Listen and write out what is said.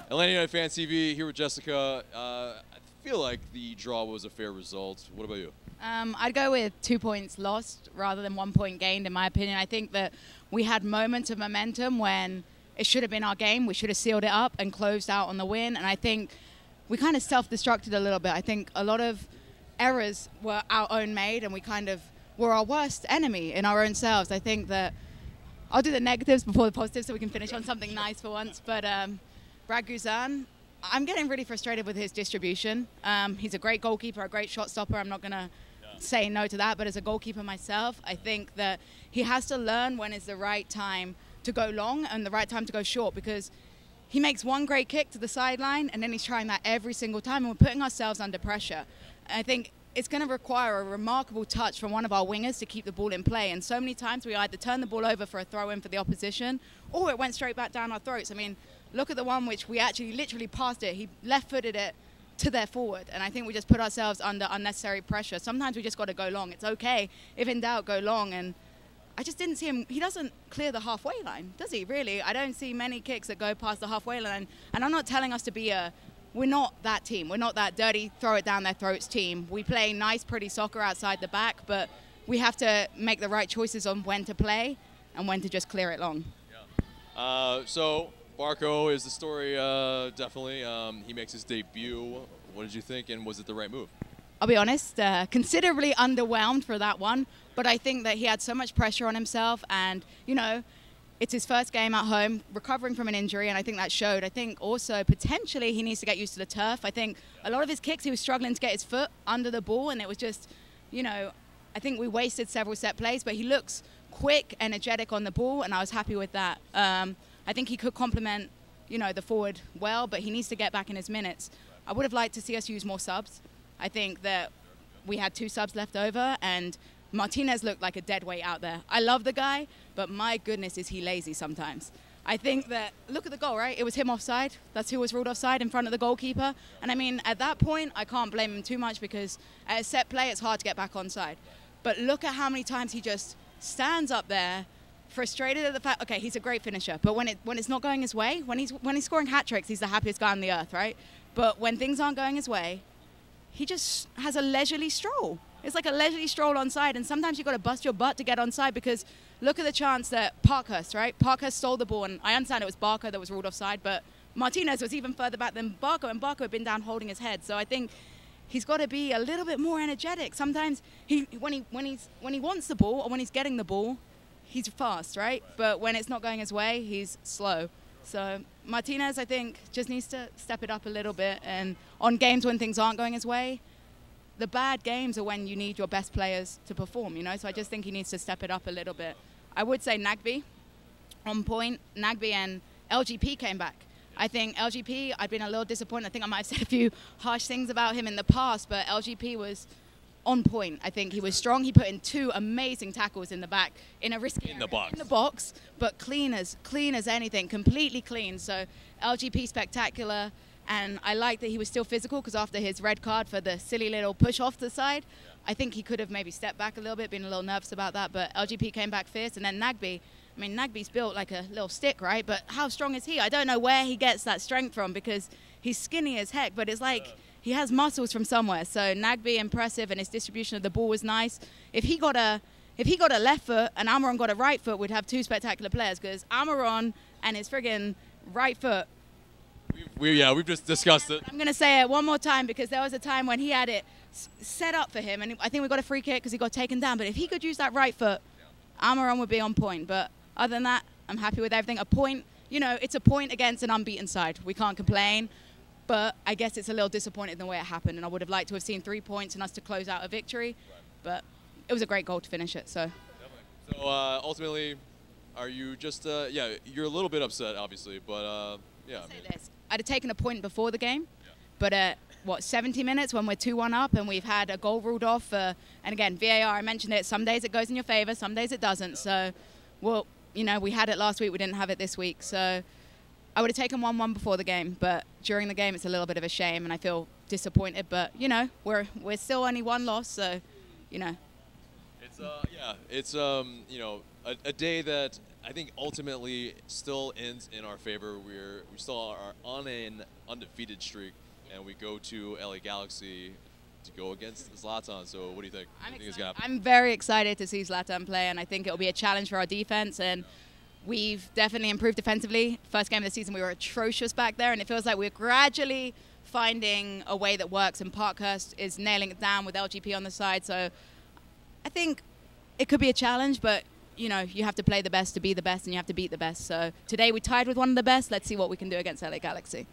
Atlanta United Fan TV here with Jessica. I feel like the draw was a fair result. What about you? I'd go with 2 points lost rather than 1 point gained, in my opinion. I think that we had moments of momentum when it should have been our game. We should have sealed it up and closed out on the win. And I think we kind of self-destructed a little bit. I think a lot of errors were our own made, and we kind of were our worst enemy in our own selves. I think that I'll do the negatives before the positives so we can finish on something nice for once. But Brad Guzan, I'm getting really frustrated with his distribution. He's a great goalkeeper, a great shot stopper. I'm not going to say no to that. But as a goalkeeper myself, I think that he has to learn when is the right time to go long and the right time to go short, because he makes one great kick to the sideline and then he's trying that every single time, and we're putting ourselves under pressure. I think it's going to require a remarkable touch from one of our wingers to keep the ball in play. And so many times we either turn the ball over for a throw-in for the opposition, or it went straight back down our throats. I mean, look at the one which we actually literally passed it. He left-footed it to their forward. And I think we just put ourselves under unnecessary pressure. Sometimes we just got to go long. It's okay. If in doubt, go long. And I just didn't see him. He doesn't clear the halfway line, does he, really? I don't see many kicks that go past the halfway line. And I'm not telling us to be we're not that team. We're not that dirty, throw it down their throats team. We play nice, pretty soccer outside the back, but we have to make the right choices on when to play and when to just clear it long. Yeah. So Barco is the story, definitely. He makes his debut. What did you think, and was it the right move? I'll be honest, considerably underwhelmed for that one, but I think that he had so much pressure on himself, and, you know, it's his first game at home, recovering from an injury, and I think that showed. I think also potentially he needs to get used to the turf. I think a lot of his kicks, he was struggling to get his foot under the ball, and it was just, you know, I think we wasted several set plays, but he looks quick, energetic on the ball, and I was happy with that. I think he could complement, you know, the forward well, but he needs to get back in his minutes. I would have liked to see us use more subs. I think that we had 2 subs left over, and Martinez looked like a dead weight out there. I love the guy, but my goodness, is he lazy sometimes. I think that, look at the goal, right? It was him offside. That's who was ruled offside, in front of the goalkeeper. And I mean, at that point, I can't blame him too much, because at a set play, it's hard to get back onside. But look at how many times he just stands up there, frustrated at the fact, okay, he's a great finisher, but when it's not going his way, when he's scoring hat tricks, he's the happiest guy on the earth, right? But when things aren't going his way, he just has a leisurely stroll. It's like a leisurely stroll onside, and sometimes you've got to bust your butt to get onside, because look at the chance that Parkhurst, right? Parkhurst stole the ball, and I understand it was Barco that was ruled offside, but Martinez was even further back than Barco, and Barco had been down holding his head. So I think he's got to be a little bit more energetic. Sometimes when he wants the ball or when he's getting the ball, he's fast, right? But when it's not going his way, he's slow. So Martinez, I think, just needs to step it up a little bit. And on games when things aren't going his way, the bad games are when you need your best players to perform, you know? So I just think he needs to step it up a little bit. I would say Nagby, on point. Nagby and LGP came back. I think LGP, I've been a little disappointed. I think I might have said a few harsh things about him in the past, but LGP was on point. I think he was strong. He put in 2 amazing tackles in the back in a risky area. In the box, but clean as anything, completely clean. So LGP spectacular, and I like that he was still physical, because after his red card for the silly little push off the side, I think he could have maybe stepped back a little bit, been a little nervous about that, but LGP came back fierce. And then Nagby, I mean, Nagby's built like a little stick, right? But how strong is he? I don't know where he gets that strength from, because he's skinny as heck, but it's like he has muscles from somewhere. So Nagby, impressive, and his distribution of the ball was nice. If he got a left foot and Almiron got a right foot, we'd have 2 spectacular players, because Almiron and his friggin' right foot. We've just discussed it. I'm going to say it one more time, because there was a time when he had it set up for him, and I think we got a free kick because he got taken down. But if he could use that right foot, Almiron would be on point. But other than that, I'm happy with everything. A point, you know, it's a point against an unbeaten side. We can't complain. But I guess it's a little disappointing in the way it happened, and I would have liked to have seen 3 points and us to close out a victory. But it was a great goal to finish it. So, so ultimately, are you just you're a little bit upset, obviously, but yeah. I'd have taken a point before the game, but at 70 minutes when we're 2-1 up and we've had a goal ruled off, and again, VAR, I mentioned it, some days it goes in your favor, some days it doesn't. So, well, you know, we had it last week, we didn't have it this week. So I would have taken 1-1 before the game, but during the game it's a little bit of a shame, and I feel disappointed. But, you know, we're still only 1 loss, so, you know. It's you know, a day that I think ultimately still ends in our favor. We still are on an undefeated streak, and we go to LA Galaxy to go against Zlatan. So what do you think? I'm very excited to see Zlatan play, and I think it'll be a challenge for our defense. And we've definitely improved defensively. First game of the season, we were atrocious back there, and it feels like we're gradually finding a way that works. And Parkhurst is nailing it down with LGP on the side. So I think it could be a challenge, but you know, you have to play the best to be the best, and you have to beat the best. So today we tied with one of the best. Let's see what we can do against LA Galaxy.